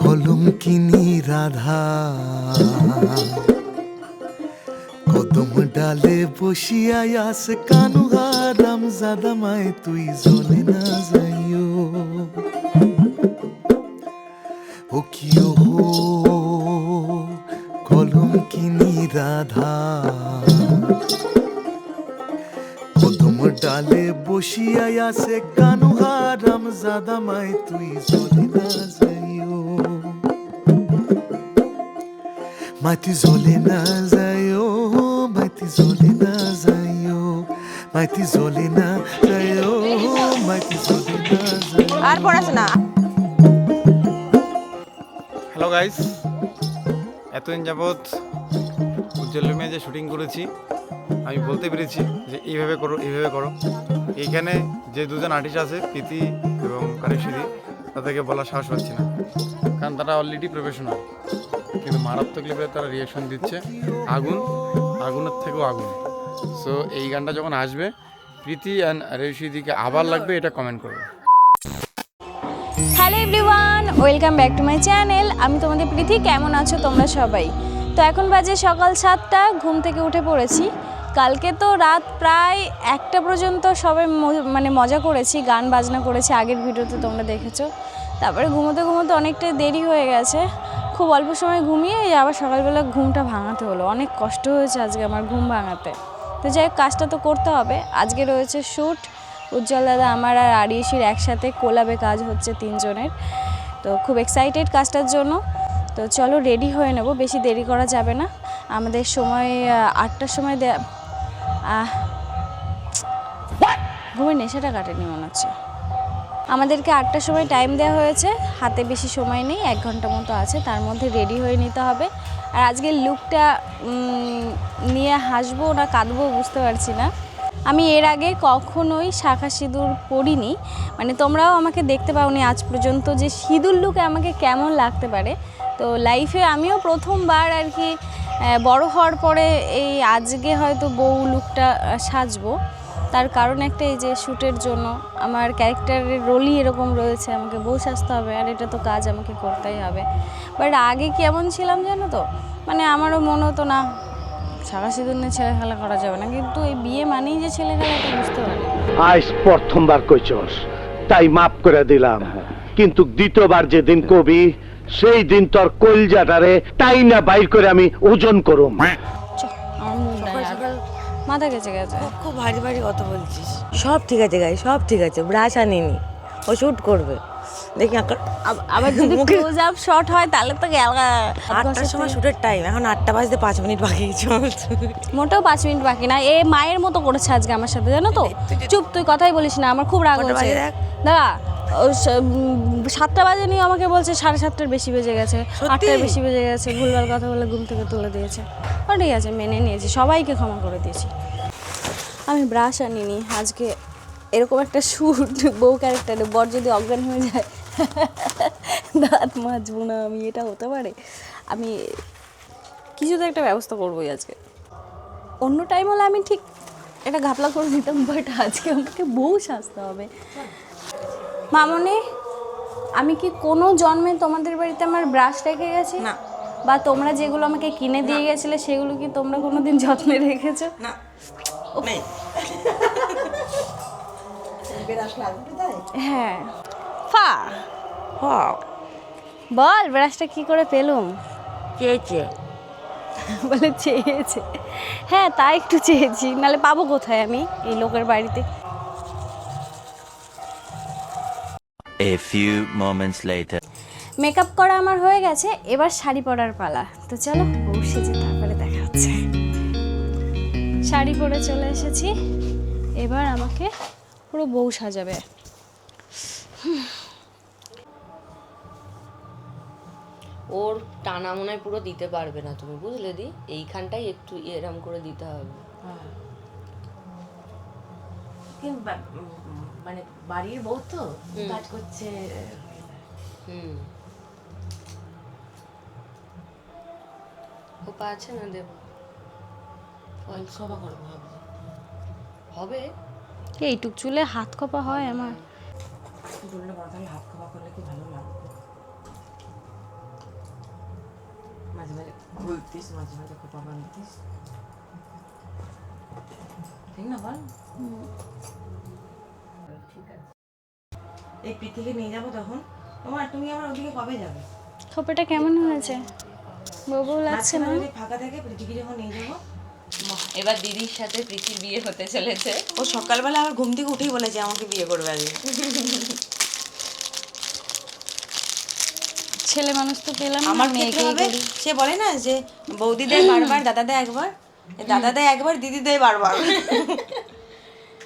কলঙ্কিনী রাধা কদম ডালে বসিয়া আস কানুহা রামজাদামায় তুই জ্বলে না যাইও ও কিও কলঙ্কিনী রাধা কদম ডালে বসিয়া আসে কানুহা রামজাদামায় তুই জ্বলে না যাইও মাটি জ্বলে না যাইও মাটি জ্বলে না যাইও মাটি জ্বলে না যাইও মাটি জ্বলে না যাইও আর পড়াশোনা। হ্যালো গাইস, এতদিন যাবৎ উজ্জ্বল মেয়ে যে শুটিং করেছি আমি বলতে পেরেছি যে এইভাবে করো এইভাবে করো। এইখানে যে দুজন আর্টিস্ট আছে প্রীতি এবং কারেকশিদি তাদেরকে বলার সাহস পাচ্ছি না, কারণ তারা অলরেডি প্রফেশনাল, কিন্তু মারাত্মক লেভেলে তারা রিয়াকশন দিচ্ছে। আগুনের থেকেও আগুন। সো এই গানটা যখন আসবে প্রীতি অ্যান্ড রেশিদিকে আবার লাগবে এটা কমেন্ট করবে। Hello everyone, welcome back to my channel. আমি তোমাদের প্রীতি। কেমন আছো তোমরা সবাই? তো এখন বাজে সকাল 7টা, ঘুম থেকে উঠে পড়েছি। কালকে তো রাত প্রায় 1টা পর্যন্ত সবাই মজা করেছি, গান বাজনা করেছি, আগের ভিডিওতে তোমরা দেখেছো। তারপরে ঘুমোতে ঘুমোতে অনেকটাই দেরি হয়ে গেছে, খুব অল্প সময় ঘুমিয়ে আবার সকালবেলা ঘুমটা ভাঙাতে হলো। অনেক কষ্ট হয়েছে আজকে আমার ঘুম ভাঙাতে। তো যাই হোক, কাজটা তো করতে হবে। আজকে রয়েছে শ্যুট, উজ্জ্বল দাদা আমার আর আরিয়েশির একসাথে কোলাবে কাজ হচ্ছে 3 জনের। তো খুব এক্সাইটেড কাজটার জন্য। তো চলো রেডি হয়ে নেব, বেশি দেরি করা যাবে না। আমাদের সময় 8টার সময় ঘুমের নেশাটা কাটেনি মনে হচ্ছে। আমাদেরকে 8টার সময় টাইম দেওয়া হয়েছে, হাতে বেশি সময় নেই, 1 ঘন্টা মতো আছে, তার মধ্যে রেডি হয়ে নিতে হবে। আর আজকের লুকটা নিয়ে হাসবো না কাঁদবো বুঝতে পারছি না। আমি এর আগে কখনোই শাঁখা সিঁদুর পরিনি, তোমরাও আমাকে দেখতে পাওনি আজ পর্যন্ত যে সিঁদুর লুকে আমাকে কেমন লাগতে পারে। তো লাইফে আমিও প্রথমবার আর কি বড় হওয়ার পরে এই আজকে হয়তো বউ লুকটা সাজবো। তার কারণ একটা, এই যে শ্যুটের জন্য আমার ক্যারেক্টারের রোলই এরকম রয়েছে, আমাকে বউ সাজতে হবে, আর এটা তো কাজ আমাকে করতেই হবে। বাট আগে কেমন ছিলাম জানো তো, আমারও মনে হতো না শাঁখা সিঁদুর নিয়ে ছেলে খেলা করা যাবে না, কিন্তু এই বিয়ে মানেই যে ছেলে খেলা এটা বুঝতে পারি। আজ প্রথমবার কইছস তাই মাফ করে দিলাম, কিন্তু দ্বিতীয়বার যেদিন কবি সেই দিন তোর কলজাটারে তাই না বাইর করে আমি ওজন করুম। মাথা গেছে গেছে, খুব ভারী ভারী কথা বলছিস। সব ঠিক আছে গাই, সব ঠিক আছে, ব্রাশ আনিনি, ও শুট করবে দেখি। আবার যদি ক্লোজ আপ শট হয় তাহলে তো গেল। 8টার সময় শুটের টাইম, এখন 8টা বাজতে 5 মিনিট বাকি। চল, মোটেও 5 মিনিট বাকি না। এ মায়ের মতো করেছে আজকে আমার সাথে, জানো তো। চুপ, তুই কথাই বলিস না, আমার খুব রাগ হচ্ছে। দাঁড়া, 7টা বাজে নিয়ে আমাকে বলছে 7:30টার বেশি বেজে গেছে, 8টার বেশি বেজে গেছে, ভুলভাল কথা বলে ঘুম থেকে তুলে দিয়েছে। ঠিক আছে, মেনে নিয়েছি, সবাইকে ক্ষমা করে দিয়েছি। আমি ব্রাশ আনিনি আজকে, এরকম একটা শ্যুট, বউ ক্যারেক্টারে বর যদি অজ্ঞান হয়ে যায় দাঁত মাজবো না আমি, এটা হতে পারে। আমি কিছুতে একটা ব্যবস্থা করবোই আজকে। অন্য টাইম হলে আমি ঠিক এটা ঘাপলা করে দিতাম, বাট আজকে আমাকে বউ সাজতে হবে। মামনি, আমি কি কোনো জন্মে তোমাদের বাড়িতে আমার ব্রাশ রেখে গেছি না? বা তোমরা যেগুলো আমাকে কিনে দিয়ে গেছিলে সেগুলো কি তোমরা কোনোদিন যত্নে রেখেছো? না। হ্যাঁ, ফা বল, ব্রাশটা কি করে পেলুম? চেয়েছে বলে চেয়েছে। হ্যাঁ, তা একটু চেয়েছি, নাহলে পাবো কোথায় আমি এই লোকের বাড়িতে। A few moments later. Makeup করা আমার হয়ে গেছে, এবার শাড়ি পরার পালা। তো চলো বউ সেজে তারপরে দেখা হচ্ছে। শাড়ি পরে চলে এসেছি, এবার আমাকে পুরো বউ সাজাবে। ওর টানা মনে হয় পুরো দিতে পারবে না তুমি, বুঝলে দি? এইখানটাই একটু এরম করে দিতে হবে। মানে বাড়ির বউ তো কাজ করছে। খোপা আছে না দেব? সবা করবো ভাবছি। হবে। এইটুক চুলে হাত খোপা হয় আমার? বললে বড় তাহলে হাত খাওয়া করলে কি ভালো লাগবে। মাঝে মাঝে খুলতিস, মাঝে মাঝে খোপা বাঁধতিস, ঠিক না বল? ঠিক আছে, এই প্রীতিকে নিয়ে যাবো তখন। তোমার তুমি আমার ওদিকে কবে যাবে? খোপাটা কেমন হয়েছে? বউ লাগছে না? যদি ফাঁকা থাকে প্রীতিকে যখন নিয়ে যাবো। এবার দিদির সাথে প্রীতির বিয়ে হতে চলেছে। ও সকালবেলা আবার ঘুম থেকে উঠেই বলেছে আমাকে বিয়ে করবে আজকে। ছেলে মানুষ তো পেলাম না, আমার মেয়েকেই ক্ষেত্রে হবে, করি। সে বলে না যে বৌদি দেয় বারবার, দাদা দেয় একবার, দাদা দেয় একবার, দিদি দেয় বারবার।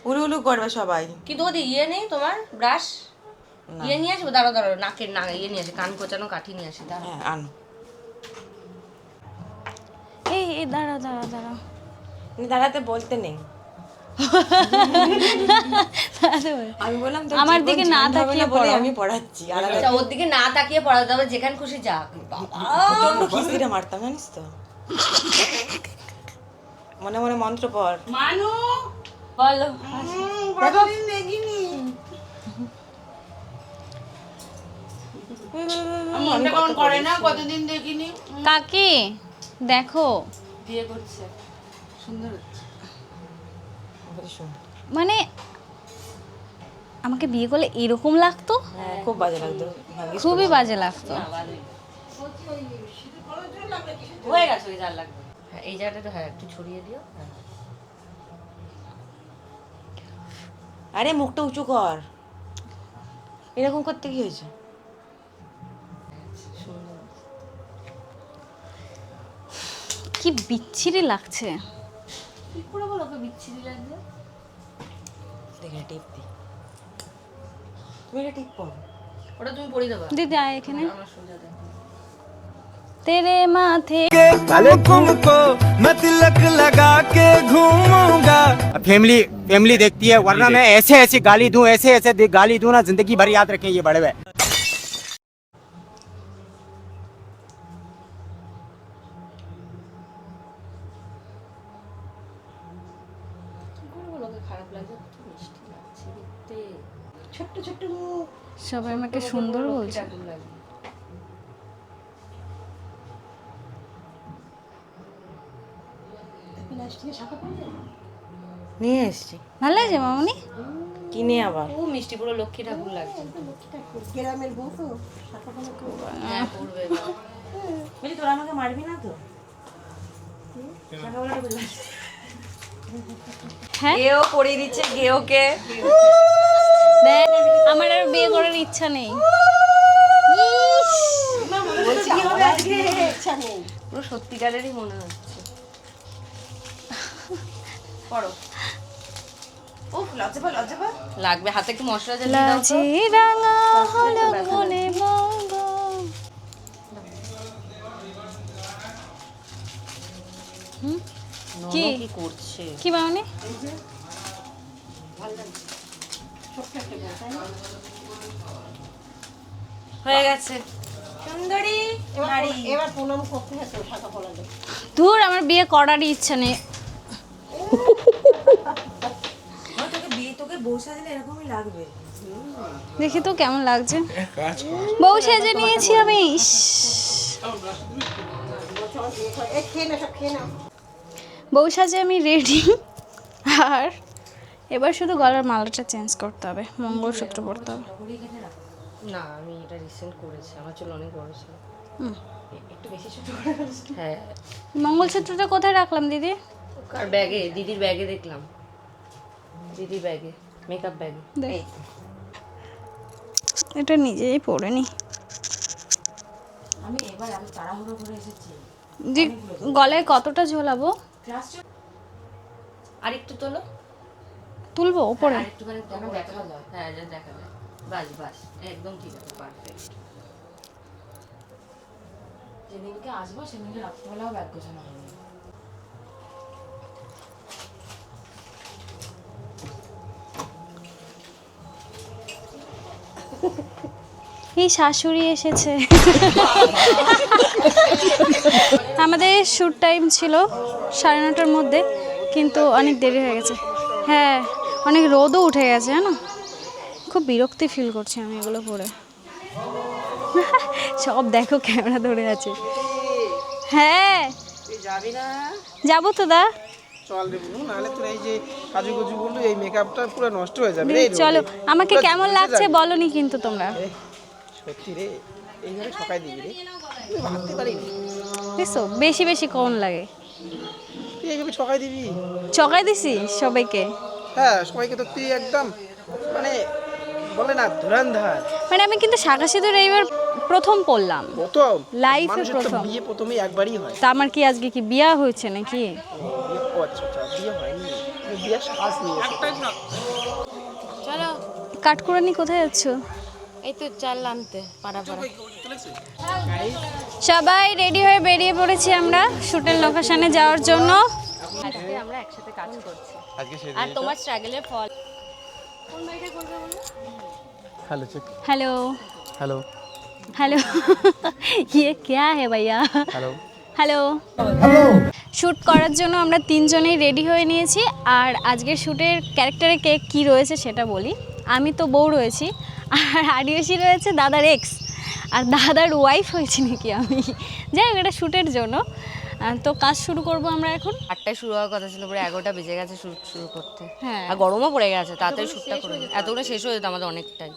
উলু উলু করবে সবাই। কিন্তু ওদের ইয়ে নেই তোমার ব্রাশ? ইয়ে নিয়ে আসবো, দাঁড়াও দাঁড়াও, নাকের না ইয়ে নিয়ে আসি, কান কোচানো কাঠি নিয়ে আসি, দাঁড়াও। হ্যাঁ আনো। এই এই দাঁড়া দাঁড়া দাঁড়া দাঁড়াতে বলতে নেই। আমি বললাম তোর আমার জীবন দিকে না ঝান্ড হবে তাকিয়ে বলে পড়ো। আমি পড়াচ্ছি। আর আচ্ছা, ওর দিকে না তাকিয়ে পড়াতে হবে, যেখান খুশি যাক। প্রচন্ড খিস্তিটা মারতাম জানিস তো। মনে মনে মন্ত্র পড়। বলো। কাকি দেখো, বিয়ে করছে, মানে আমাকে বিয়ে করলে এরকম লাগতো? হ্যাঁ খুব বাজে লাগতো। খুবই বাজে লাগতো। হয়ে গেছে, ওই যার লাগবে। হ্যাঁ এই জায়গাটা তো, হ্যাঁ একটু ছড়িয়ে দিও। হ্যাঁ আরে মুখটা উঁচু কর, এরকম করতে কি হয়েছে? কি বিচ্ছিরি লাগছে। কি করে বলো ওকে বিচ্ছিরি লাগবে? দেখে টিপ দি, তুমি এটা টিপ পড়ো। ওটা তুমি পড়িয়ে দেবা। দিদি আয় এখানে। আমার সোজা দেখো। তেরে মাথে तुमको मैं तिलक लगा के घूमूंगा। फैमिली फैमिली देखती है, वरना मैं ऐसे ऐसे गाली दूं, ऐसे ऐसे गाली दूं ना, जिंदगी भर याद रखें ये बड़े हुए। কি করে বলো ওকে খারাপ লাগছে? কত মিষ্টি লাগছে দেখতে, ছোট্ট ছোট্ট মুখ, সবাই আমাকে সুন্দর বলছে। ঠাকুর লাগে। নিয়ে এসছি, ভালো লাগছে মামনি? কিনে আবার। খুব মিষ্টি, পুরো লক্ষ্মী ঠাকুর লাগছে। হ্যাঁ পড়বে এবার। বলি তোরা আমাকে মারবি না তো? হ্যাঁ গেও পড়িয়ে দিচ্ছে, গেওকে। দেখ, আমার আর বিয়ে করার ইচ্ছা নেই। পুরো সত্যিকারেরই মনে হচ্ছে। পড়ো। উফ লজ্জা পা, লজ্জা পা। লাগবে, হাতে একটু মশলা দিয়ে দাও তো। লাজি রাঙা হলো মনে মঙ্গ। কি কি করছে? কি মামনি? হয়ে গেছে সুন্দরী নারী। ধুর, আমার বিয়ে করারই ইচ্ছা নেই। তোকে বিয়ে, তোকে বউ সাজলে এরকমই লাগবে। দেখি তো কেমন লাগছে। বউ সেজে নিয়েছি আমি। ইস, বউ সাজে আমি রেডি। আর এবার শুধু গলার মালাটা চেঞ্জ করতে হবে, মঙ্গলসূত্র পরতে হবে। না আমি এটা রিসেন্ট করেছি, আমার চুল অনেক বড় ছিল। একটু বেশি ছোট করে ফেলেছিস। হ্যাঁ। মঙ্গলসূত্রটা কোথায় রাখলাম দিদি? আর ব্যাগে, দিদির ব্যাগে দেখলাম, দিদির ব্যাগে, মেকআপ ব্যাগে। দেখ, এটা নিজেই পরে নি। আমি এবার আমি তাড়াহুড়ো করে এসেছি। গলায় কতটা ঝোলাবো? ক্লাস আর একটু তোলো, তুলবো ওপরে? আর একটুখানি তোলো, দেখা যায়। হ্যাঁ যা দেখা যায়। বাস বাস, একদম ঠিক আছে, পারফেক্ট। যেদিনকে আসবো সেদিনকে রাত্রিবেলাও ব্যাগ গোছানো হবে। এই শাশুড়ি এসেছে। আমাদের শ্যুট টাইম ছিল 9:30টার মধ্যে, কিন্তু অনেক দেরি হয়ে গেছে। হ্যাঁ, অনেক রোদও উঠে গেছে জানো, খুব বিরক্তি ফিল করছি আমি এগুলো পরে। সব দেখো ক্যামেরা ধরে আছে। হ্যাঁ যাবি না? যাবো তো দা। চল রে বুনু, নাহলে তোর এই যে কাজুগুজু গুলো এই মেকআপটা পুরো নষ্ট হয়ে যাবে রে। চলো, আমাকে কেমন লাগছে বলনি কিন্তু তোমরা। সত্যি রে, এইভাবে ঠকাই দিবি রে, তুই ভাবতে পারিনি। বুঝছো, বেশি বেশি কোন লাগে। তুই এইভাবে ঠকাই দিবি? চকাই দিছি সবাইকে। হ্যাঁ, সবাইকে তো তুই একদম মানে বলে না ধুরান্ধার। মানে আমি কিন্তু শাঁখা সিঁদুর এইবার প্রথম পড়লাম, প্রথম লাইফে মানুষের তো প্রথম। বিয়ে প্রথমেই একবারই হয়। তা আমার কি আজকে কি বিয়া হয়েছে নাকি? ও আচ্ছা আচ্ছা, বিয়ে হয়নি, তুই বিয়ের শ্বাস নিয়েছিস। চলো, কাঠকুড়ানি কোথায় যাচ্ছ? এই তো চাল আনতে পাড়া পাড়া। সবাই রেডি হয়ে বেরিয়ে পড়েছি আমরা শুটের লোকেশনে যাওয়ার জন্য। আজকে আমরা একসাথে কাজ করছি, আজকে সেই আর তোমার স্ট্রাগলের ফল। Hello check, hello hello hello ये क्या है भैया? হ্যালো। হ্যালো। শ্যুট করার জন্য আমরা তিনজনেই রেডি হয়ে নিয়েছি। আর আজকের শ্যুটের ক্যারেক্টারে কে কী রয়েছে সেটা বলি। আমি তো বউ রয়েছি, আর আদিবাসী রয়েছে দাদার এক্স, আর দাদার ওয়াইফ হয়েছি নাকি আমি। যাই হোক, এটা শ্যুটের জন্য। তো কাজ শুরু করব আমরা এখন। 8টায় শুরু হওয়ার কথা ছিল, পরে 11টা বেজে গেছে শ্যুট শুরু করতে। হ্যাঁ, আর গরমও পড়ে গেছে, তাড়াতাড়ি শ্যুটটা করে এতগুলো শেষ হয়ে যেত আমাদের অনেকটাই।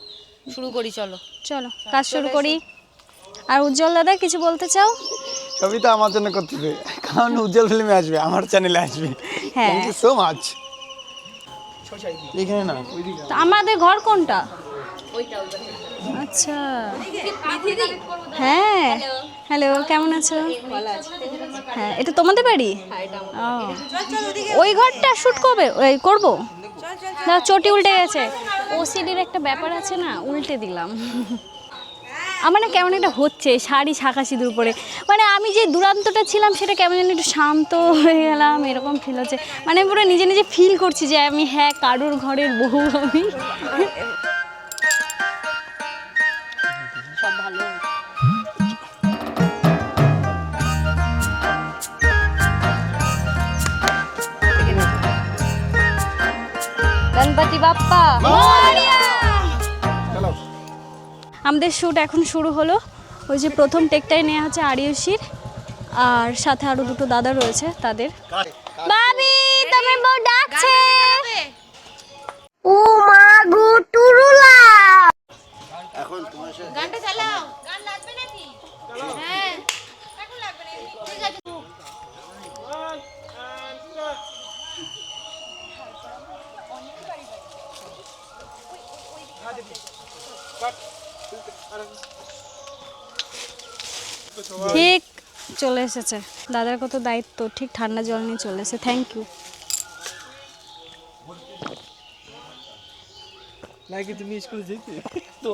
শুরু করি চলো। চলো কাজ শুরু করি। আর উজ্জ্বল দাদা কিছু বলতে চাও? ছবি তো আমার জন্য করতেছে, কারণ উজ্জ্বল ফিল্মে আসবে, আমার চ্যানেলে আসবে। হ্যাঁ, থ্যাংক ইউ সো মাচ। এখানে না, তো আমাদের ঘর কোনটা? আচ্ছা, হ্যাঁ। হ্যালো, কেমন আছো? হ্যাঁ, এটা তোমাদের বাড়ি? ও, ওই ঘরটা শ্যুট করবে, ওই করবো না? চটি উল্টে গেছে, ওসিডির একটা ব্যাপার আছে না, উল্টে দিলাম। আমার না কেমন একটা হচ্ছে শাড়ি শাঁখা সিঁদুর পরে, মানে আমি যে দুরান্তটা ছিলাম সেটা কেমন যেন একটু শান্ত হয়ে গেলাম, এরকম ফিল হচ্ছে। মানে আমি পুরো নিজে নিজে ফিল করছি যে আমি হ্যাঁ কারুর ঘরের বউ আমি। সব ভালো। গণপতি বাপ্পা মোরিয়া। আমাদের শ্যুট এখন শুরু হলো। ওই যে প্রথম টেকটাই নেওয়া হচ্ছে আরিয়সীর, আর সাথে আরো দুটো দাদা রয়েছে তাদের। বাবি, তোমার বউ ডাকছে। ও মা গো টুরুলা। এখন তোমার সাথে গানটা চালাও। গান লাগবে নাকি? হ্যাঁ, এখন লাগবে না, ঠিক আছে। ঠিক চলে এসেছে। দাদার কত দায়িত্ব, ঠিক ঠান্ডা জল নিয়ে চলে এসেছে। Thank you. নাকি তুমি স্কুলে যেতে তো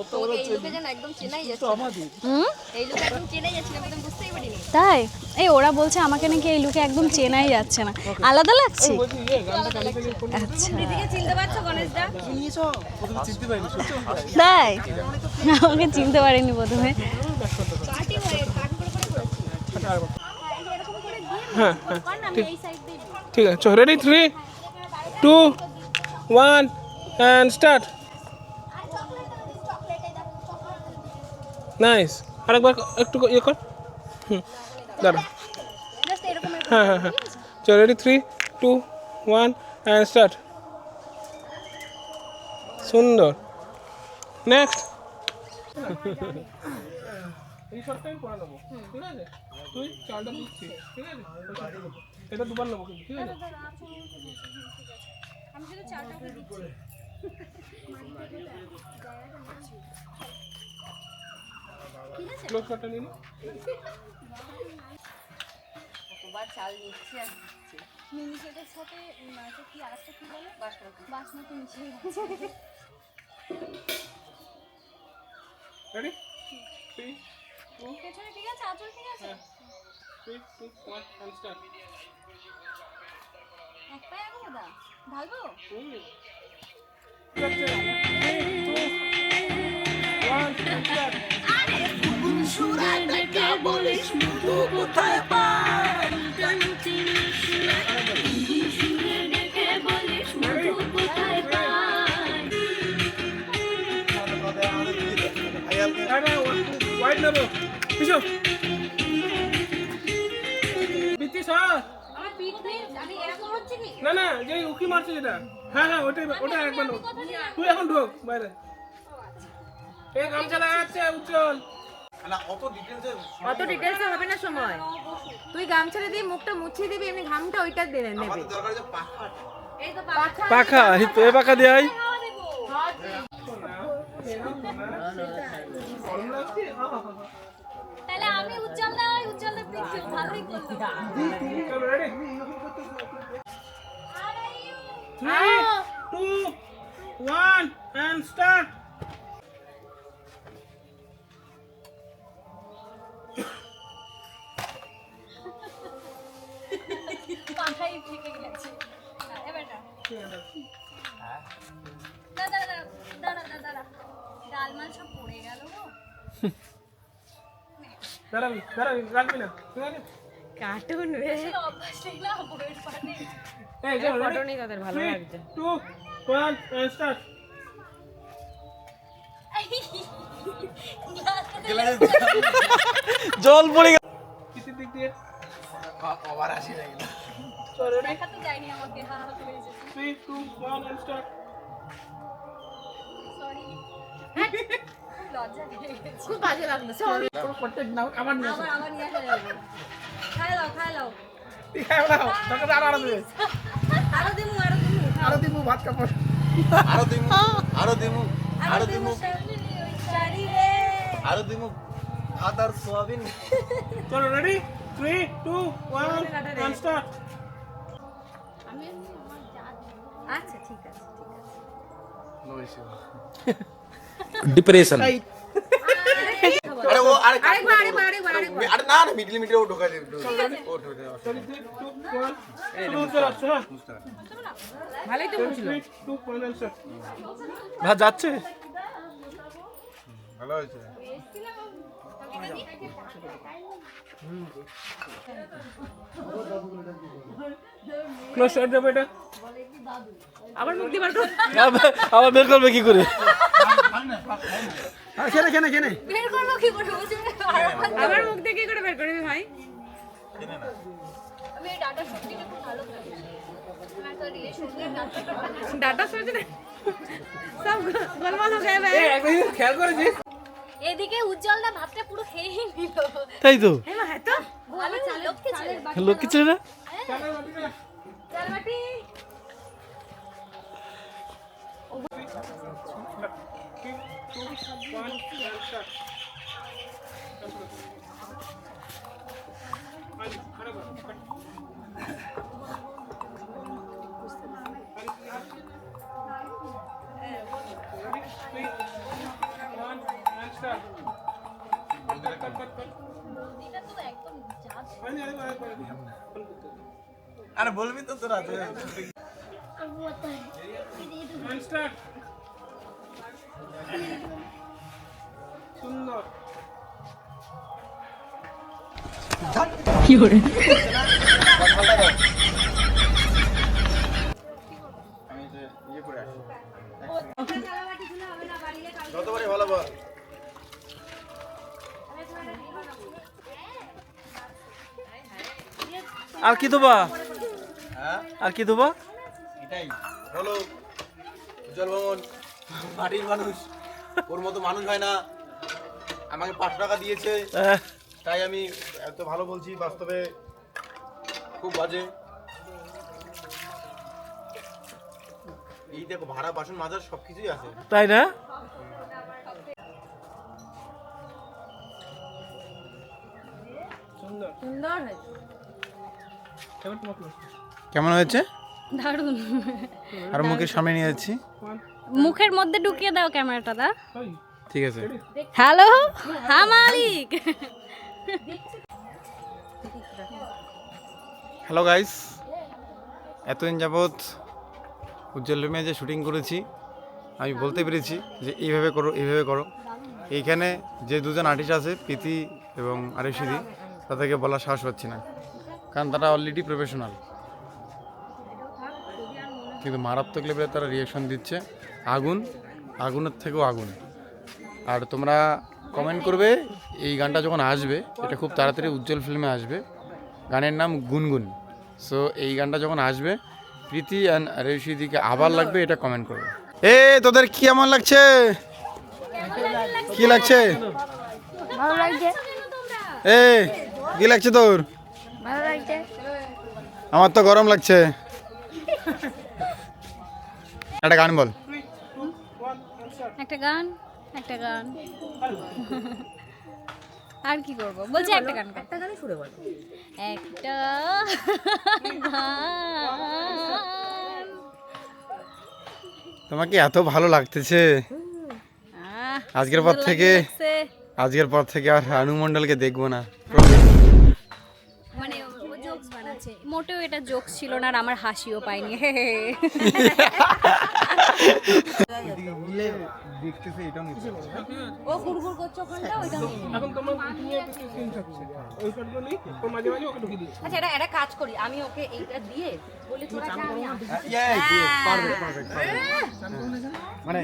তাই? এই ওরা বলছে আমাকে নাকি এই লুকে একদম চেনাই যাচ্ছে না, আলাদা লাগছে। আচ্ছা, তাই আমাকে চিনতে পারিনি প্রথমে। হ্যাঁ হ্যাঁ, ঠিক আছে, চল রেডি 3 2 1 এন্ড স্টার্ট। নাইস, আরেকবার একটু ইয়ে কর। দাঁড়া, হ্যাঁ হ্যাঁ হ্যাঁ, চল রেডি 3 2 1 এন্ড স্টার্ট। সুন্দর, নেক্সট। এই শর্টটা আমি করে নেবো, ঠিক আছে? তুই চালটা দিচ্ছিস, ঠিক আছে? এটা দুবার নেবো, ঠিক আছে? আমি শুধু চালটা দিচ্ছি। ক্লোজ শটটা নিন। কতবার চাল নিচ্ছি আর মিনিকেটের সাথে মাকে কি আরেকটা কি বলে? বাসমতি। বাসমতি মিশিয়ে গেছে। রেডি 3 পেছনে ঠিক আছে, আঁচল ঠিক আছে। 3, 2, 1 and start. এক পায়ে আগে দাদা ঢালবো। 3, 2, 1 and start. Wide নেবো পিছু বিতি সর আমার পিঠ নেই, আমি এরকম হচ্ছে কি? না না যে উকি মারছে যেটা হ্যাঁ ওটা একবার নো তুই এখন ঢোক বাইরে এই গামছা লাগাচ্ছে উজ্জ্বল অত ডিটেলসে হবে না সময়। তুই গামছাটা দিয়ে মুখটা মুছিয়ে দিবি, এমনি ঘামটা ওইটা দিয়ে নেবে। এই তো পাখা এই পাখা দিয়ে আই তাহলে আমি উজ্জ্বল দা প্লিজ ভালোই করলো। চলো রেডি 3, 2, 1 and start. পাখাই থেকে গেছে। এবার না দাদা ডালমাল সব পড়ে গেল গো। দাঁড়াবি রাখবি না কার্টুন রে, অভ্যাস নেই না বইয়ের পানে। এই চলো ফটো নেই তাদের ভালো 3, লাগছে। 2, 1 and start. জল পড়ে গেল। কিসের দিক দিয়ে দেখা তো যায়নি আমাকে, হা হা করে এসেছে। 3, 2, 1 and start. সরি, লজ্জা পেয়ে গেছি। খুব বাজে লাগলো, সরি। আবার নিয়ে আবার নিয়ে আসা যাবে। খাই লাও আরো দিমু ভাত আর সোয়াবিন। চলো রেডি 3, 2, 1 and start. আচ্ছা ঠিক আছে ডিপ্রেশন। আরেকবার না মিলিমিটার ও ঢোকা দেবে। 3, 2, 1 শুরু করতে হ্যাঁ ভালোই তো বলছিল। 3, 2, 1 and start. ভাত যাচ্ছে, ভালো হয়েছে। ক্লোজ শট দে বেটা আবার মুখ দিয়ে বার কর। আবার বের করবে কি করে? কেনে বের করবো কি করে বুঝে আবার মুখ দিয়ে কি করে বের করবি ভাই? আমি এই ডাটা সত্যিটা খুব ভালো লাগে। मैं तो रिलेशन में ডাটা সোচ না সব গোলমাল হয়ে গেছে ভাই। একদিন খেয়াল করেছিস এদিকে উজ্জ্বল দা ভাতটা পুরো খেয়েই নিল। তাই তো হ্যাঁ তো আমি লক্ষ্মী ছেলে লোক কিছু না। চাল বাটি এটা তো একদম আরে বলবি তো তোরা সুন্দর যতবারই ভালো বল। আর কি দেবা? আর কি দেবা? এটাই বলো। উজ্জ্বল ভবন মাটির মানুষ, ওর মতো মানুষ হয় না। আমাকে 5 টাকা দিয়েছে, তাই আমি এত ভালো বলছি। বাস্তবে খুব বাজে। এই দেখো ভাড়া বাসন মাজার সবকিছুই আছে, তাই না? সুন্দর সুন্দর হয়েছে। এবার তোমার ক্লোজ কেমন হয়েছে? দারুণ। আর মুখের সামনে নিয়ে যাচ্ছি। মুখের মধ্যে ঢুকিয়ে দাও ক্যামেরাটা দা। ঠিক আছে। হ্যালো হ্যাঁ মালিক। হ্যালো গাইস, এতদিন যাবৎ উজ্জ্বল রুমে যে শুটিং করেছি আমি বলতে পেরেছি যে এইভাবে করো এইভাবে করো। এইখানে যে দুজন আর্টিস্ট আছে প্রীতি এবং আরেশিদি, তাদেরকে বলার সাহস পাচ্ছি না, কারণ তারা অলরেডি প্রফেশনাল, কিন্তু মারাত্মক লেভেলে তারা রিয়াকশন দিচ্ছে। আগুনের থেকেও আগুন। আর তোমরা কমেন্ট করবে এই গানটা যখন আসবে, এটা খুব তাড়াতাড়ি উজ্জ্বল ফিল্মে আসবে, গানের নাম গুনগুন। সো এই গানটা যখন আসবে প্রীতি অ্যান্ড আরেশিদিকে আবার লাগবে, এটা কমেন্ট করবে। এ তোদের কি কেমন লাগছে? কি লাগছে? ভালো লাগছে। এ কি লাগছে তোর? ভালো লাগছে। আমার তো গরম লাগছে। একটা গান বল। একটা গান আর কি করবো, বলছি একটা গান। একটা গানই শুনে বল। একটা গান। তোমাকে এত ভালো লাগতেছে আহ, আজকের পর থেকে। লাগছে। আজকের পর থেকে আর রানু মণ্ডলকে দেখবো না। মানে ও জোকস বানাচ্ছে, মোটেও এটা জোকস ছিল না আর আমার হাসিও পাইনি। ও গুড়গুড় করছে ওখানটা, ওইটা এখন তুমি একটা স্ক্রিনশট ওই শটগুলো নিই, ওর মাঝে মাঝে ওকে ঢুকিয়ে দিই। আচ্ছা এটা কাজ করি, আমি ওকে এইটা দিয়ে বলি তোরা যা, আমি মানে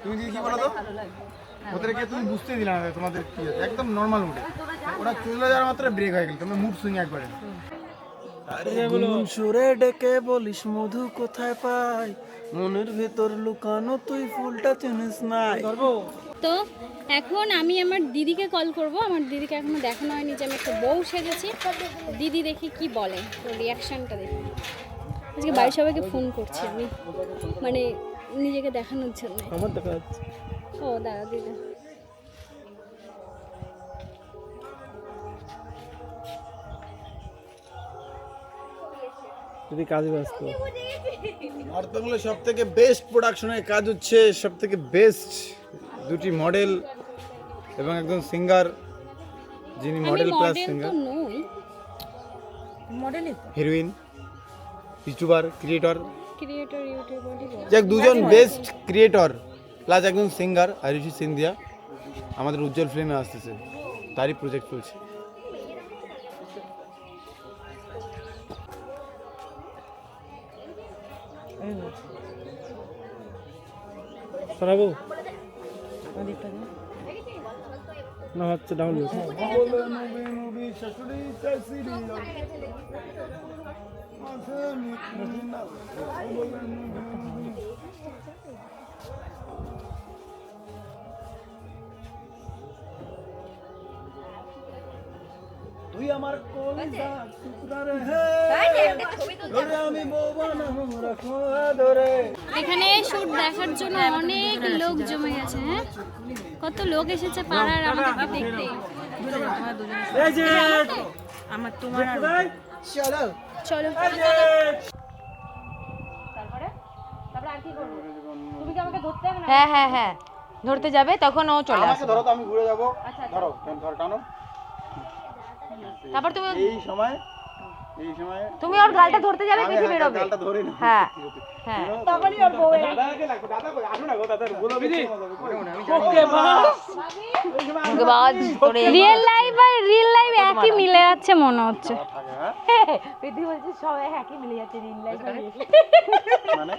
তুমি যদি কি বলো তো, ওদেরকে তুমি বুঝতে দিলে না তোমাদের কি আছে, একদম নর্মাল মুডে ওরা চলে যাওয়ার মাত্র ব্রেক হয়ে গেল, তোমরা মুড সুইং একবারে। সুরে ডেকে বলিস মধু কোথায় পাই, মনের ভেতর লুকানো তুই ফুলটা চিনিস নাই। তো এখন আমি আমার দিদিকে কল করব। আমার দিদিকে এখনো দেখানো হয়নি যে আমি একটা বউ সেজেছি। দিদি দেখি কি বলে, তো রিয়াকশনটা দেখি। আজকে বাড়ির সবাইকে ফোন করছি আমি, মানে নিজেকে দেখানোর জন্য। আমার দেখা যাচ্ছে ও দাদা দিদা যদি কাজে ব্যস্ত। নর্তগুলো সব থেকে বেস্ট প্রোডাকশনের কাজ হচ্ছে, সব থেকে বেস্ট দুটি মডেল এবং একজন সিঙ্গার, যিনি আমি মডেল প্লাস মডেল তো সিঙ্গার, নই, মডেলই তো। Heroine, YouTuber, creator, creator YouTuber. যাক দুজন বেস্ট ক্রিয়েটর প্লাস একজন সিঙ্গার আরিশি সিন্ধিয়া আমাদের উজ্জ্বল ফিল্মে আসতেছে, তারই প্রজেক্ট চলছে। সরাবো না, হচ্ছে ডাউনলোড। তুই আমার কলিজা টুকরা রে হে, তোরে আমি বউ বানাবো রাখো ধরে। এখানে শুট দেখার জন্য অনেক লোক জমে গেছে। হ্যাঁ, কত লোক এসেছে পাড়ার আমাদেরকে দেখতে। এই যে আমার তোমার আর চলো চলো তারপরে আর কি করবো? তুমি কি আমাকে ধরতে হবে না? হ্যাঁ হ্যাঁ হ্যাঁ, ধরতে যাবে তখন ও চলে আমাকে আসবে। ধরো তো, আমি ঘুরে যাবো। ধরো ধরো টানো। তারপর তুমি এই সময় তুমি ওর গালটা ধরতে যাবে, দেখি বেরোবে। গালটা ধরে না। হ্যাঁ হ্যাঁ, তখনই ওর বউ দাদাকে লাগবে, দাদা কই আসো না গো, দাদা বলো বিধি। বাজ তোরে রিয়েল লাইফ আর রিয়েল লাইফ একই মিলে যাচ্ছে মনে হচ্ছে। প্রীতি বলছে সবাই একই মিলে যাচ্ছে রিল লাইফ মানে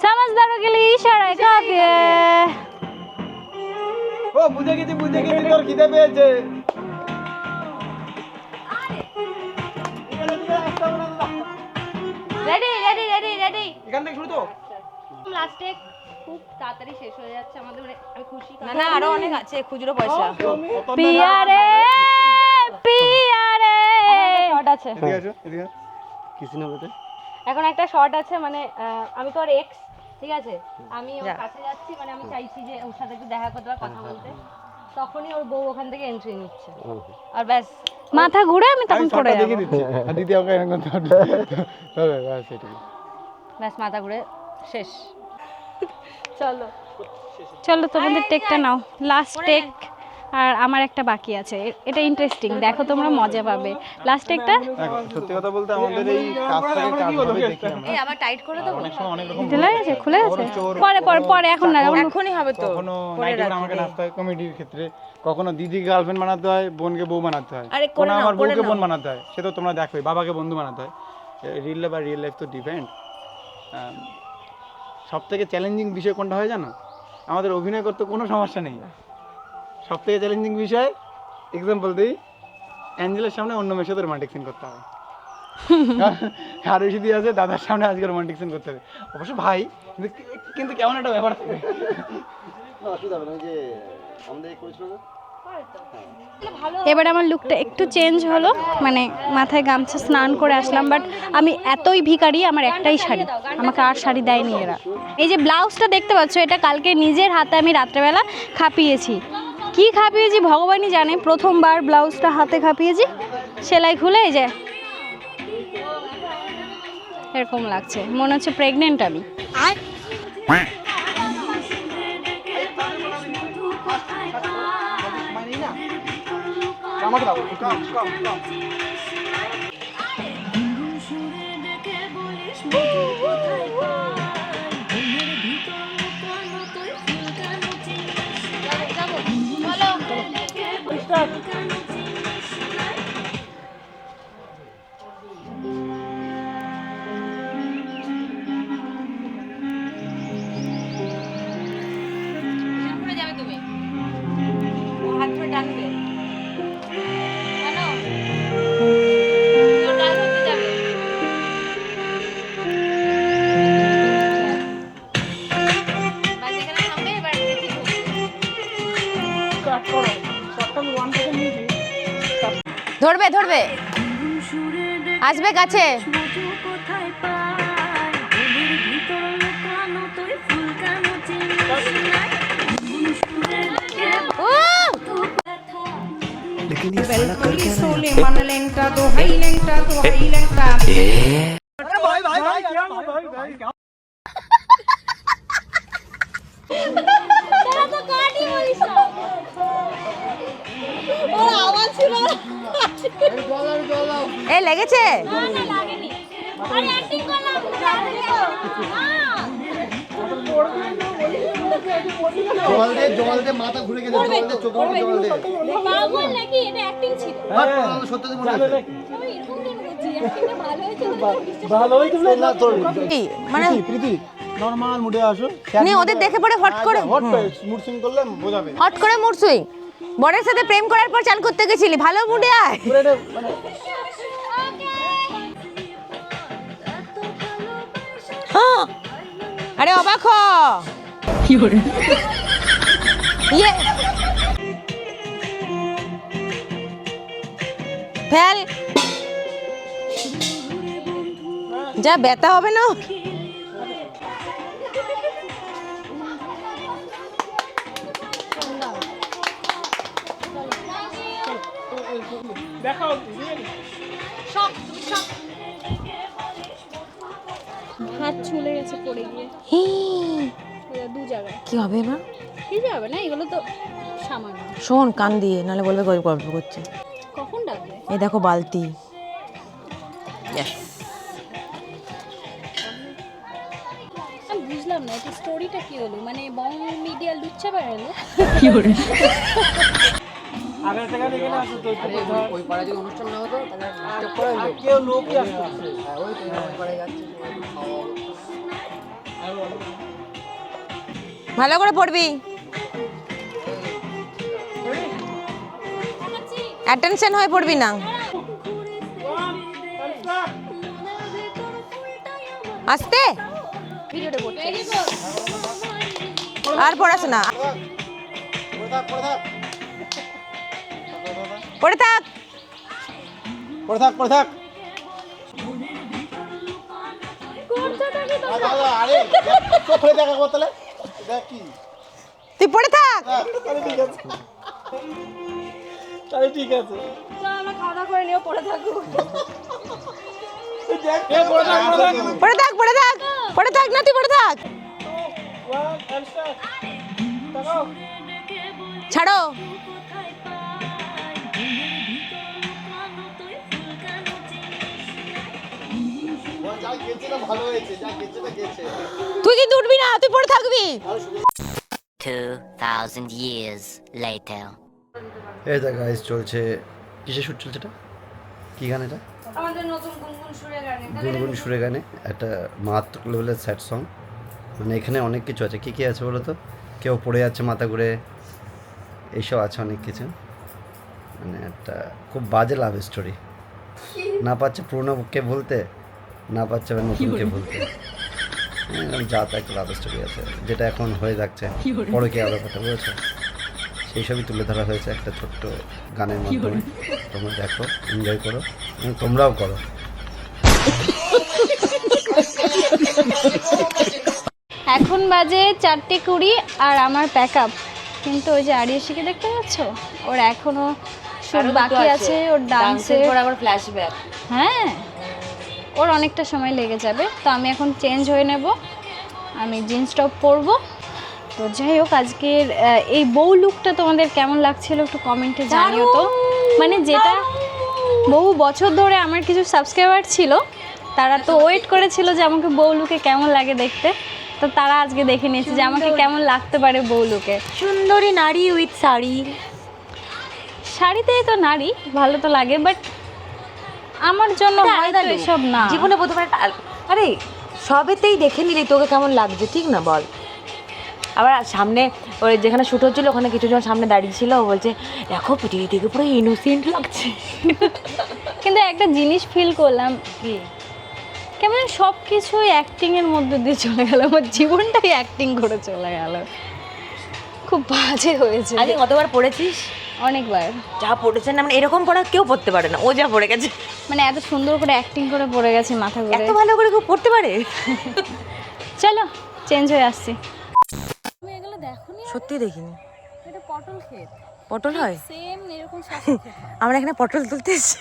समझदारों के लिए इशारा काफी है। ও বুঝে গেছি তোর খিদে পেয়েছে। Ready ready ready ready. এখান থেকে শুরু তো। লাস্টে খুব তাড়াতাড়ি শেষ হয়ে যাচ্ছে আমাদের, আমি খুশি। না না, আরো অনেক আছে খুচরো পয়সা। পিয়া রে পিয়া রে শর্ট আছে। এদিকে আসো, এদিকে কিছু না বলতে। এখন একটা শর্ট আছে, মানে আমি তো আর এক্স, ঠিক আছে, আমি ওর কাছে যাচ্ছি, মানে আমি চাইছি যে ওর সাথে একটু দেখা করতে বা কথা বলতে, তখনই ওর বউ ওখান থেকে এন্ট্রি নিচ্ছে আর ব্যাস মাথা ঘুরে আমি তখন পড়ে যাবো। দিদি ওকে এরকম করতে হবে, ব্যাস এটাই। ব্যাস মাথা ঘুরে শেষ। চলো চলো তোমাদের টেকটা নাও, লাস্ট টেক। আর আমার একটা বাকি আছে, এটা ইন্টারেস্টিং, দেখো তোমরা মজা পাবে। লাস্ট টেকটা সত্যি কথা বলতে আমাদের এই কাজটাকে কাজভাবে দেখি আমরা। এই আবার টাইট করে দাও। অনেক সময় অনেক রকম খুলে গেছে, খুলে গেছে, পরে পরে পরে, এখন না, এখনই হবে তো। কখনো নাইটি করে আমাকে নাচতে হয় কমেডির ক্ষেত্রে, কখনো দিদি গার্লফ্রেন্ড বানাতে হয়, বোনকে বউ বানাতে হয়, আরে করে কোনো নাও, আমার করে বউকে নাও। বোন বানাতে হয়, সে তো তোমরা দেখোই, বাবাকে বন্ধু বানাতে হয়। রিয়েল লাইফ আর রিয়েল লাইফ তো ডিপেন্ড। সব থেকে চ্যালেঞ্জিং বিষয় কোনটা হয় জানো? আমাদের অভিনয় করতে কোনো সমস্যা নেই, সব থেকে চ্যালেঞ্জিং বিষয় এক্সাম্পল দিই, অ্যাঞ্জেলের সামনে অন্য মেয়ের সাথে রোমান্টিক সিন করতে হবে। আর বেশি দিয়ে আছে দাদার সামনে আজকে রোমান্টিক সিন করতে হবে। অবশ্য ভাই কিন্তু কেমন একটা ব্যাপার থাকে। এবার আমার লুকটা একটু চেঞ্জ হলো, মানে মাথায় গামছা, স্নান করে আসলাম, বাট আমি এতই ভিখারি, আমার একটাই শাড়ি, আমাকে আর শাড়ি দেয়নি এরা। এই যে ব্লাউজটা দেখতে পাচ্ছ, এটা কালকে নিজের হাতে আমি রাত্রেবেলা খাপিয়েছি। কি খাপিয়েছি ভগবানই জানে, প্রথমবার ব্লাউজটা হাতে খাপিয়েছি, সেলাই খুলে এই যে এরকম লাগছে, মনে হচ্ছে প্রেগনেন্ট আমি। ধরবে ধরবে, আসবে কাছে। लेकिन ये साला कर क्या रहा है? मन लेंटा तो हाई लेंटा तो हाई लेंटा। এ লেগেছে? জল দে মাথা ঘুরে গেছে, জল দে চোখে মুখে জল দে। পাগল নাকি? এটা অ্যাক্টিং ছিল। সত্যি মনে আছে? আমি এরকম কেন করছি? অ্যাক্টিংটা ভালো হয়েছে। না তোর মানে প্রীতি নরমাল মুডে আসো, নে ওদের দেখে পড়ে হট করে মুড সুইং করলে বোঝাবে। হট করে মুড সুইং। বরের সাথে প্রেম করার পর চান করতে গেছিলি, ভালো মুডে আয়। হ্যাঁ। আরে অবাক হ। ইয়ে ফেল, যা ব্যথা হবে না। দেখাও হাত ছুলে গেছে পড়ে গিয়ে, দু জায়গায়। কি হবে এবার? কি যাবে না, এগুলো তো সামান্য। শোন কান দিয়ে, নাহলে বলবে গল্প করছে। কখন ডাকবে? এই দেখো বালতি। আমি বুঝলাম না এটা স্টোরিটা কি হলো, মানে বং মিডিয়া লুচ্চা বেড়ালো। আগের থেকে দেখে না আসো তো ওই পাড়া যদি অনুষ্ঠান না হতো তাহলে ডিস্টার্ব করা হলো, কেউ লোকই আসতো। হ্যাঁ ওই তো পাড়ায় যাচ্ছে। ভালো করে পড়বি, অ্যাটেনশন হয়ে পড়বি না। আস্তে ভিডিওটা করতে আর পড়াশোনা পড়ে থাক। পড়ে থাক পড়ে থাক। আরে চোখে দেখা করতে দেখ কি তুই পড়ে থাক। তাহলে ঠিক আছে, আমরা খাওয়া দাওয়া করে নিও, পড়ে থাকবো। পড়ে থাক পড়ে থাক। পড়ে থাক না, তুই পড়ে থাক। 1 and start. তাকাও। ছাড়ো। তুই কিন্তু উঠবি না, তুই পড়ে থাকবি। 2000 years later. এই দেখ গাইস, চলছে কিসে শুট চলছে এটা, কি গান এটা? আমাদের নতুন গুনগুন সুরে গানে গুনগুন সুরে গানে একটা মারাত্মক লেভেলের স্যাড সং। মানে এখানে অনেক কিছু আছে, কী কী আছে বলো তো? কেউ পড়ে যাচ্ছে মাথা ঘুরে, এইসব আছে অনেক কিছু। মানে একটা খুব বাজে লাভ স্টোরি, না পাচ্ছে পুরোনোকে বলতে, না পাচ্ছে আবার নতুনকে বলতে। যা তা একটা লাভ স্টোরি আছে, যেটা এখন হয়ে যাচ্ছে পরে কে আরও কথা বলেছে, সেই সবই তুলে ধরা হয়েছে একটা ছোট্ট গানের মাধ্যমে। তোমরা দেখো, এনজয় করো এবং তোমরাও করো। এখন বাজে 4:20 আর আমার প্যাক আপ। কিন্তু ওই যে আরিয়াশিকে দেখতে পাচ্ছ, ওর এখনো শুট বাকি আছে, ওর ডান্সের পর আবার ফ্ল্যাশব্যাক। হ্যাঁ, ওর অনেকটা সময় লেগে যাবে। তো আমি এখন চেঞ্জ হয়ে নেব, আমি জিন্স টপ পরবো। তো যাই হোক, আজকের এই বউ লুকটা তোমাদের কেমন লাগছিল একটু কমেন্টে জানিও তো। মানে যেটা বহু বছর ধরে আমার কিছু সাবস্ক্রাইবার ছিল, তারা তো ওয়েট করেছিল যে আমাকে বউ লুকে কেমন লাগে দেখতে। তো তারা আজকে দেখে নিয়েছে যে আমাকে কেমন লাগতে পারে বউ লুকে। সুন্দরী নারী উইথ শাড়ি। শাড়িতেই তো নারী ভালো তো লাগে, বাট আমার জন্য হয়তো এসব না। জীবনে প্রথমে আরে সবেতেই দেখে নিলি তোকে কেমন লাগছে, ঠিক না বল? আবার সামনে ওই যেখানে শ্যুট হচ্ছিলো ওখানে কিছুজন সামনে দাঁড়িয়ে ছিল, ও বলছে দেখো পৃথিবী থেকে পুরো ইনোসেন্ট লাগছে। কিন্তু একটা জিনিস ফিল করলাম, কি কেমন সব কিছুই অ্যাক্টিংয়ের মধ্যে দিয়ে চলে গেল, আমার জীবনটাই অ্যাক্টিং করে চলে গেল। খুব বাজে হয়েছে। আগে কতবার পড়েছিস? অনেকবার। যা পড়েছে না, মানে এরকম পড়া কেউ পড়তে পারে না, ও যা পড়ে গেছে। মানে এত সুন্দর করে অ্যাক্টিং করে পড়ে গেছে মাথা ঘুরে। এত ভালো করে কেউ পড়তে পারে? চলো চেঞ্জ হয়ে আসছি। তুমি এগুলো দেখোনি? সত্যি দেখিনি। এটা পটল ক্ষেত। পটল হয়? সেম এরকম শশা ক্ষেত। আমরা এখানে পটল তুলতে এসেছি।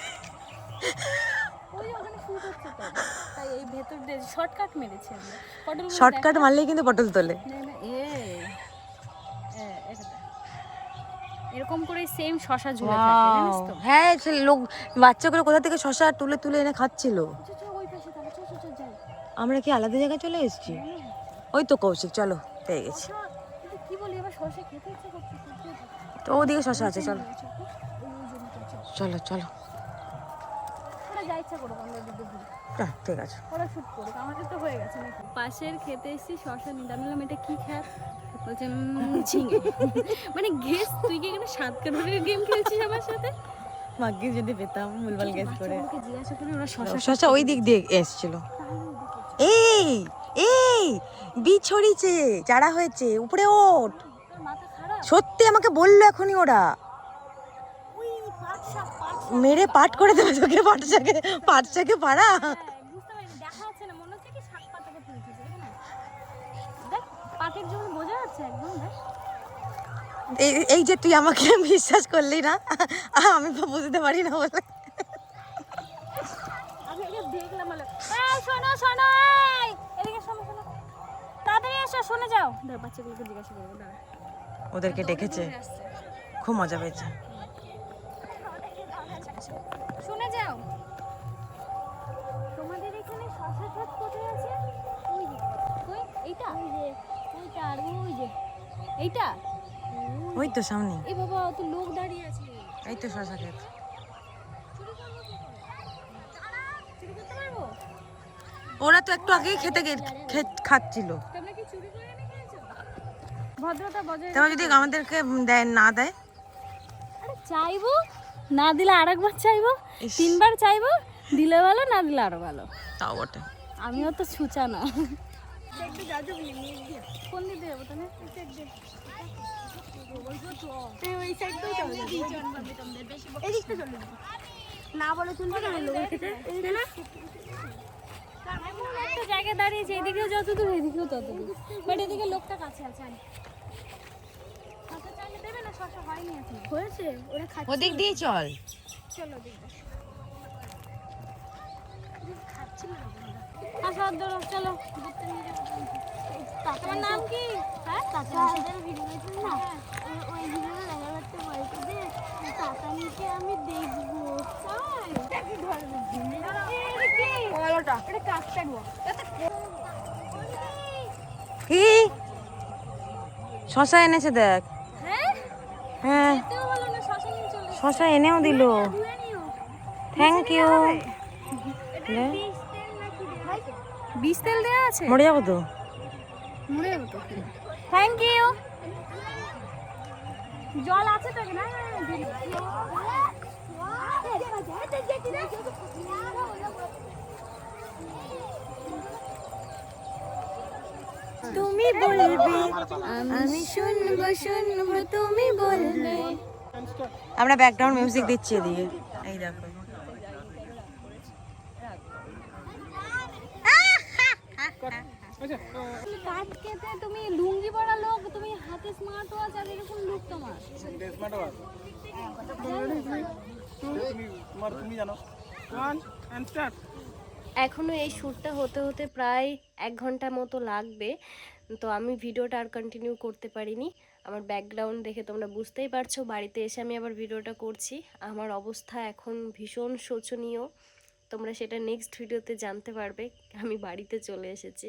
ওই ওখানে শুট হচ্ছে তো, তাই এই ভেতর দিয়ে শর্টকাট মেরেছি আমরা। পটল শর্টকাট মারলেই কিন্তু পটল তোলে। এরকম করে সেম শশা ঝুলে থাকে, জানিস তো? হ্যাঁ, সে লোক বাচ্চাগুলো কোথা থেকে শশা তুলে তুলে এনে খাচ্ছিল। ওই পাশে তাহলে চল যাই। আমরা কি আলাদা জায়গায় চলে এসেছি? ওই তো কৌশিক, চলো পেয়ে গেছি। কিন্তু কি বলি, আবার শশা খেতে ইচ্ছে করছে। তো ওদিকে শশা আছে, চলো চলো চলো। ওরা যা ইচ্ছা করুক, আমরা দুটো ঘুরি। ঠিক আছে, ওরা শুট করুক, আমাদের তো হয়ে গেছে নাকি। পাশের খেতে এসেছি, শশা নিতে। আমি বললাম এটা কি খাস? বলছে ঝিঙে। মানে গেস, তুই কি এখানে 7 কাঠের গেম খেলছিস আমার সাথে? ভাগ্যে যদি পেতাম ভুলভাল গেস করে। বাচ্চাগুলোকে জিজ্ঞাসা করে ওরা শশা শশা ওই দিক দিয়ে এসেছিল। এই এই বীজ ছড়িয়েছে, চারা হয়েছে, উপরে ওঠ। মাথা খারাপ। সত্যি আমাকে বললো এখনই ওরা। ওই পাট শাক মেরে পাট করে দেবে তোকে, পাট শাকে পাড়া। বুঝতে পারিনি, দেখা যাচ্ছে না, মনে হচ্ছে কি শাক পাতাকে তুলছিস এখানে। দেখ পাটের জন্য বোঝা যাচ্ছে একদম। দেখ এই যে তুই আমাকে বিশ্বাস করলি না, আমি তো বুঝতে পারি না বলে। আমি এটা দেখলাম বলে, এই শোনো শোনো, এই এদিকে শোনো শোনো, তাড়াতাড়ি এসো, শুনে যাও। দাঁড়া, বাচ্চাগুলোকে জিজ্ঞাসা করবো, দাঁড়া। ওদেরকে ডেকেছে, খুব মজা পেয়েছে। শুনে যাও, তোমাদের এখানে শশা ক্ষেত কোথায় আছে? ওই যে, ওই এইটা, ওই যে ওইটা, আর ওই যে এইটা, ওই তো সামনে। এই বাবা, অত লোক দাঁড়িয়ে আছে। এই তো শশা ক্ষেত। চুরি করতে পারবো? ওরা তো একটু আগেই খাচ্ছিল। তোমরা কি চুরি করে এনে খেয়েছো? ভদ্রতা বজায় তারপর যদি আমাদেরকে দেয় না দেয়? আরে চাইবো, না দিলে আরেকবার চাইবো, 3বার চাইবো, দিলে ভালো, না দিলে আরো ভালো। তাও বটে। আমিও তো ছুচা না। কোন দিক দিয়ে যাবো তাহলে? না বলে চলবে কেন? লোকের খেতে একটা জায়গায় দাঁড়িয়েছে, এদিকেও যত দূর এদিকেও তত দূর, বাট এদিকে লোকটা কাছে আছে। শশা চাইলে দেবে না? শশা হয়নি এখন, হয়েছে, ওরা খাচ্ছে। ওদিক দিয়ে চল। চলো দেখবে, খাচ্ছি না। আসো ধরো চলো তোমার নাম কি? হ্যাঁ ভিডিও না ওই ভিডিওটা দেখা করতে বলতে যে টাকা নিচে আমি দেখবো কি শশা এনেছে দেখ। হ্যাঁ শশা এনেও দিল, থ্যাংক ইউ। বিষ তেল দেওয়া আছে, মরে যাবো তো। মরে যাবো তো। Thank you. জল আছে তো না? তুমি বলবে আমি শুনবো শুনবো তুমি বলবে। আমরা ব্যাকগ্রাউন্ড মিউজিক দিচ্ছি এদিকে, এই দেখো। কাট কেটে তুমি লুঙ্গি পরা লোক, তুমি হাতে স্মার্ট ওয়াচ আর এরকম লুক তোমার। তুমি জানো 1 and start. এখনো এই শ্যুটটা হতে হতে প্রায় 1 ঘন্টা মতো লাগবে, তো আমি ভিডিওটা আর কন্টিনিউ করতে পারিনি। আমার ব্যাকগ্রাউন্ড দেখে তোমরা বুঝতেই পারছো, বাড়িতে এসে আমি আবার ভিডিওটা করছি। আমার অবস্থা এখন ভীষণ শোচনীয়, তোমরা সেটা নেক্সট ভিডিওতে জানতে পারবে। আমি বাড়িতে চলে এসেছি।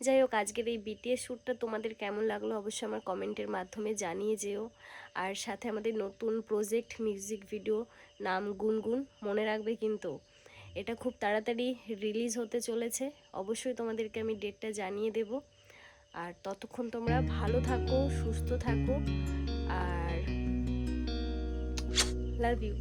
যাই হোক, আজকের এই বিটিএস শ্যুটটা তোমাদের কেমন লাগলো অবশ্যই আমার কমেন্টের মাধ্যমে জানিয়ে যেও। আর সাথে আমাদের নতুন প্রজেক্ট মিউজিক ভিডিও, নাম গুনগুন, মনে রাখবে কিন্তু। এটা খুব তাড়াতাড়ি রিলিজ হতে চলেছে, অবশ্যই তোমাদেরকে আমি ডেটটা জানিয়ে দেব। আর ততক্ষণ তোমরা ভালো থাকো, সুস্থ থাকো, আর লাভ ইউ।